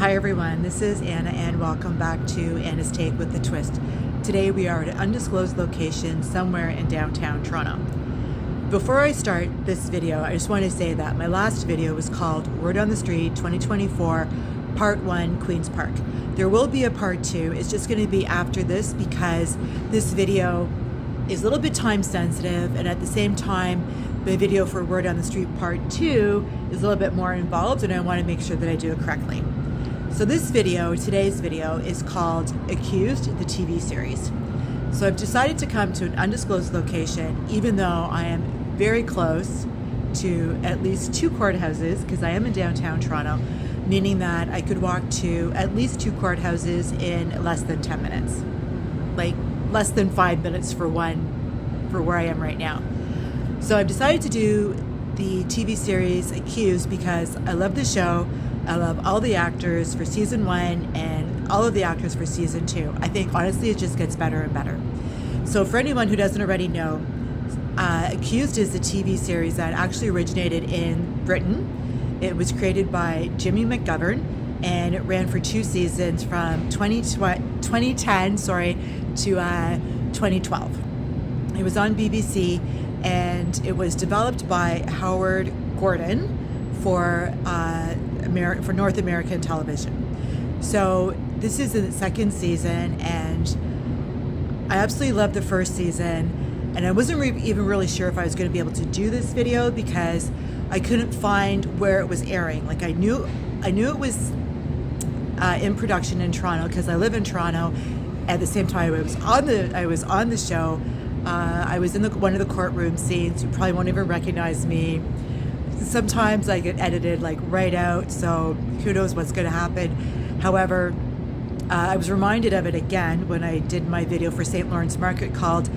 Hi everyone, this is Anna and welcome back to Anna's Take with the Twist. Today we are at an undisclosed location somewhere in downtown Toronto. Before I start this video, I just want to say that my last video was called Word on the Street 2024 Part 1 Queen's Park. There will be a Part 2. It's just going to be after this because this video is a little bit time sensitive, and at the same time the video for Word on the Street Part 2 is a little bit more involved, and I want to make sure that I do it correctly. So this video, today's video, is called Accused, the TV series. So I've decided to come to an undisclosed location, even though I am very close to at least two courthouses, because I am in downtown Toronto, meaning that I could walk to at least two courthouses in less than 10 minutes. Like less than 5 minutes for one, for where I am right now. So I've decided to do the TV series Accused because I love the show. I love all the actors for season 1 and all of the actors for season 2. I think honestly it just gets better and better. So for anyone who doesn't already know, Accused is a TV series that actually originated in Britain. It was created by Jimmy McGovern and it ran for 2 seasons from 2010 to 2012. It was on BBC and it was developed by Howard Gordon for North American television. So this is the second season and I absolutely loved the first season, and I wasn't even really sure if I was going to be able to do this video because I couldn't find where it was airing. Like I knew it was in production in Toronto because I live in Toronto. At the same time, I was on the show. I was in one of the courtroom scenes. You probably won't even recognize me. Sometimes I get edited like right out, so who knows what's going to happen. However, I was reminded of it again when I did my video for St. Lawrence Market called,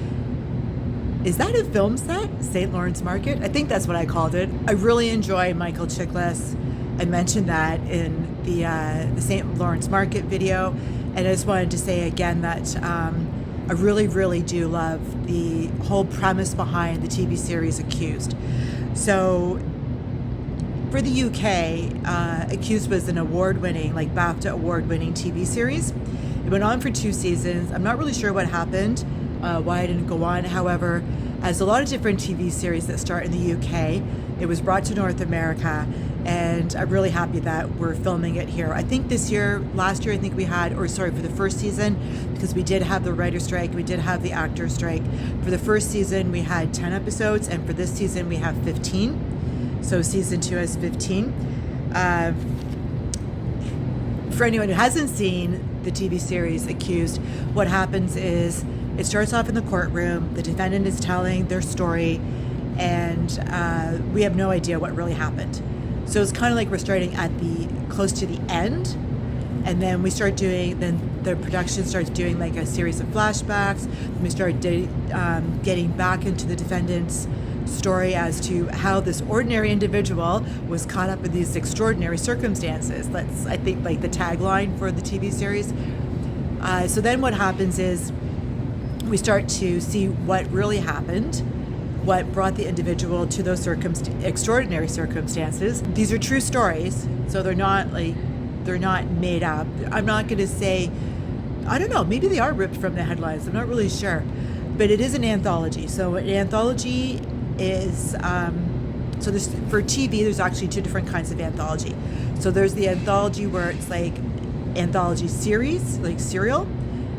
is that a film set? St. Lawrence Market? I think that's what I called it. I really enjoy Michael Chiklis. I mentioned that in the St. Lawrence Market video, and I just wanted to say again that I really, really do love the whole premise behind the TV series Accused. So for the UK, Accused was an award-winning, like BAFTA award-winning TV series. It went on for 2 seasons. I'm not really sure what happened, why it didn't go on. However, as a lot of different TV series that start in the UK, it was brought to North America, and I'm really happy that we're filming it here. I think last year, I think we had, for the first season, because we did have the writer strike, we did have the actor strike. For the first season, we had 10 episodes, and for this season, we have 15. So season 2 has 15. For anyone who hasn't seen the TV series Accused, what happens is it starts off in the courtroom. The defendant is telling their story, and we have no idea what really happened. So it's kind of like we're starting at close to the end, and then then the production starts doing like a series of flashbacks. And we start getting back into the defendant's story as to how this ordinary individual was caught up in these extraordinary circumstances. That's, I think, like the tagline for the TV series. So then what happens is we start to see what really happened, what brought the individual to those extraordinary circumstances. These are true stories, so they're not made up. I'm not going to say, I don't know, maybe they are ripped from the headlines. I'm not really sure. But it is an anthology. So an anthology is, so there's, for TV, there's actually 2 different kinds of anthology. So there's the anthology where it's like anthology series, like serial,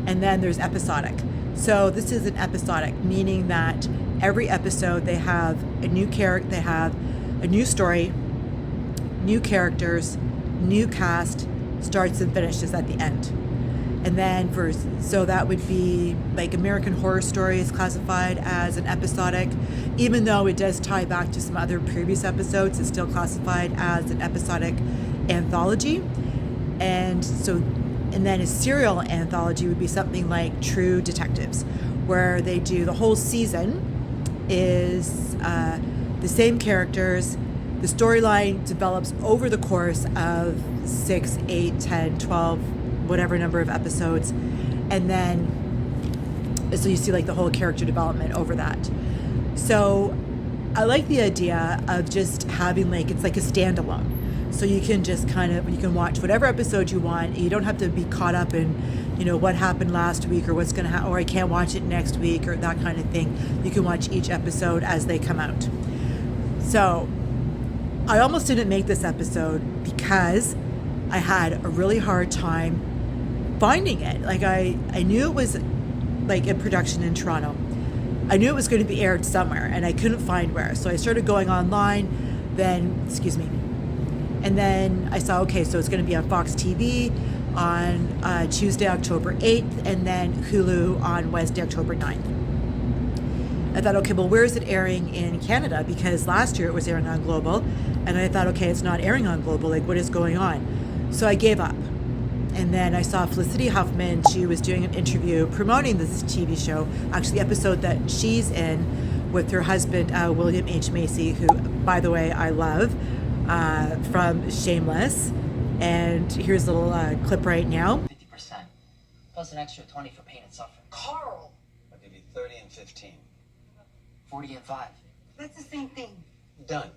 and then there's episodic. So this is an episodic, meaning that every episode they have a new character, they have a new story, new characters, new cast, starts and finishes at the end. And then so that would be like American Horror Story is classified as an episodic. Even though it does tie back to some other previous episodes, it's still classified as an episodic anthology. And then a serial anthology would be something like True Detectives, where they do the whole season is the same characters. The storyline develops over the course of 6, 8, 10, 12, whatever number of episodes, and then so you see like the whole character development over that. So I like the idea of just having it's like a standalone. So you can just you can watch whatever episode you want. You don't have to be caught up in, what happened last week or what's going to happen, or I can't watch it next week or that kind of thing. You can watch each episode as they come out. So I almost didn't make this episode because I had a really hard time finding it. Like I knew it was like in production in Toronto. I knew it was going to be aired somewhere and I couldn't find where. So I started going online, and then I saw, okay, so it's going to be on Fox TV on Tuesday, October 8th, and then Hulu on Wednesday, October 9th. I thought, okay, well, where is it airing in Canada? Because last year it was airing on Global, and I thought, okay, it's not airing on Global. Like, what is going on? So I gave up. And then I saw Felicity Huffman. She was doing an interview promoting this TV show, actually the episode that she's in with her husband, William H. Macy, who, by the way, I love, from Shameless. And here's a little clip right now. 50%, plus an extra 20 for pain and suffering. Carl! I'll give you 30 and 15. 40 and 5. That's the same thing. Done.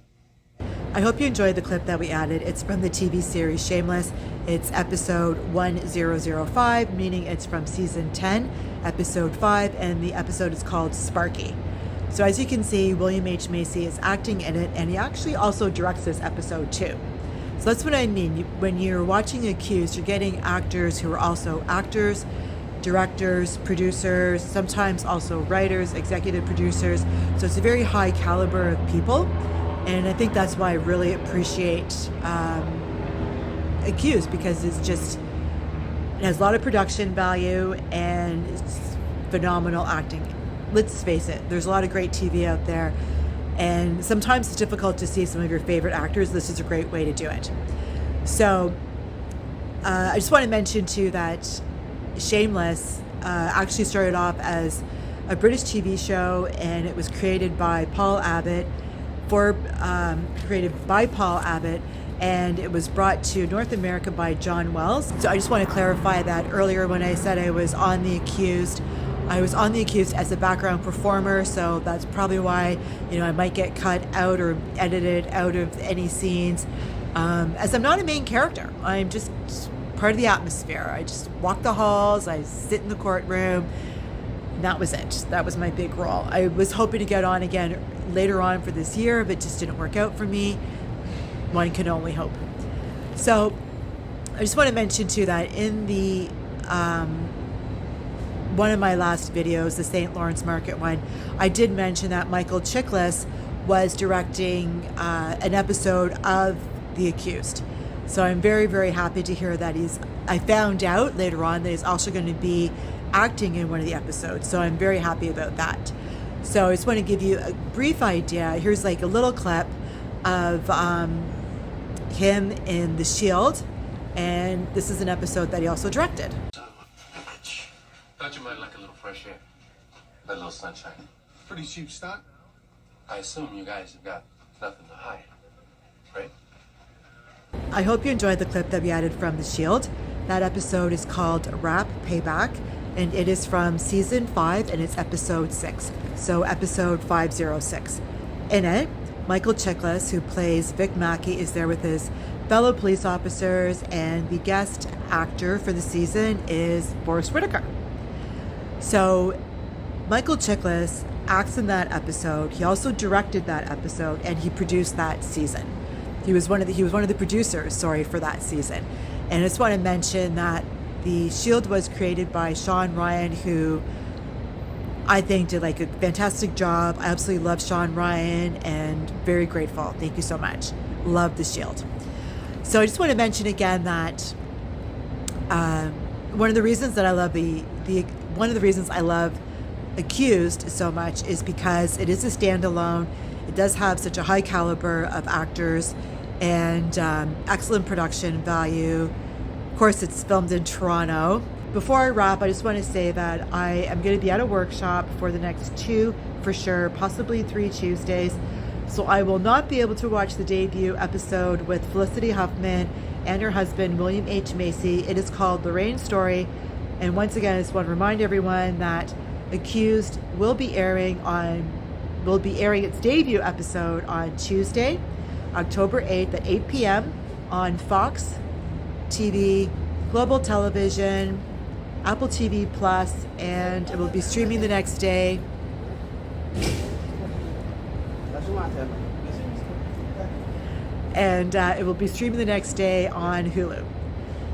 I hope you enjoyed the clip that we added. It's from the TV series Shameless. It's episode 1005, meaning it's from season 10, episode 5, and the episode is called Sparky. So as you can see, William H. Macy is acting in it, and he actually also directs this episode too. So that's what I mean. When you're watching Accused, you're getting actors who are also actors, directors, producers, sometimes also writers, executive producers. So it's a very high caliber of people. And I think that's why I really appreciate Accused, because it has a lot of production value and it's phenomenal acting. Let's face it, there's a lot of great TV out there, and sometimes it's difficult to see some of your favorite actors. This is a great way to do it. So I just want to mention too that Shameless actually started off as a British TV show, and it was created by Paul Abbott, and it was brought to North America by John Wells. So I just want to clarify that earlier when I said I was on The Accused, I was on The Accused as a background performer, so that's probably why, I might get cut out or edited out of any scenes, as I'm not a main character. I'm just part of the atmosphere. I just walk the halls, I sit in the courtroom, and that was it. That was my big role. I was hoping to get on again later on for this year, but it just didn't work out for me. One can only hope. So I just want to mention too that in the one of my last videos, the St. Lawrence Market one, I did mention that Michael Chiklis was directing an episode of The Accused. So I'm very, very happy to hear that I found out later on that he's also going to be acting in one of the episodes. So I'm very happy about that. So I just want to give you a brief idea. Here's like a little clip of him in The Shield. And this is an episode that he also directed. Thought you might like a little fresh air, a little sunshine. Pretty cheap stock. I assume you guys have got nothing to hide, right? I hope you enjoyed the clip that we added from The Shield. That episode is called Rap Payback, and it is from season 5, and it's episode 6. So episode 506. In it, Michael Chiklis, who plays Vic Mackey, is there with his fellow police officers, and the guest actor for the season is Forrest Whitaker. So Michael Chiklis acts in that episode. He also directed that episode, and he produced that season. He was one of the producers, for that season. And I just want to mention that The Shield was created by Sean Ryan, who I think did like a fantastic job. I absolutely love Sean Ryan and very grateful. Thank you so much. Love The Shield. So I just want to mention again that one of the reasons that I love one of the reasons I love Accused so much is because it is a standalone. It does have such a high caliber of actors and excellent production value. Of course, it's filmed in Toronto. Before I wrap, I just want to say that I am going to be at a workshop for the next 2, for sure, possibly 3 Tuesdays. So I will not be able to watch the debut episode with Felicity Huffman and her husband, William H. Macy. It is called Lorraine's Story. And once again, I just want to remind everyone that Accused will be airing its debut episode on Tuesday, October 8th at 8 p.m. on Fox TV, Global Television, Apple TV Plus, and it will be streaming the next day. And it will be streaming the next day on Hulu.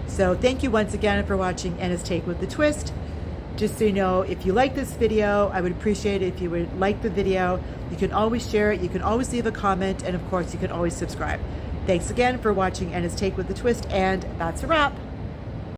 So thank you once again for watching Anna's Take with the Twist. Just so you know, if you like this video, I would appreciate it if you would like the video. You can always share it, you can always leave a comment, and of course you can always subscribe. Thanks again for watching Anna's Take with the Twist, and that's a wrap.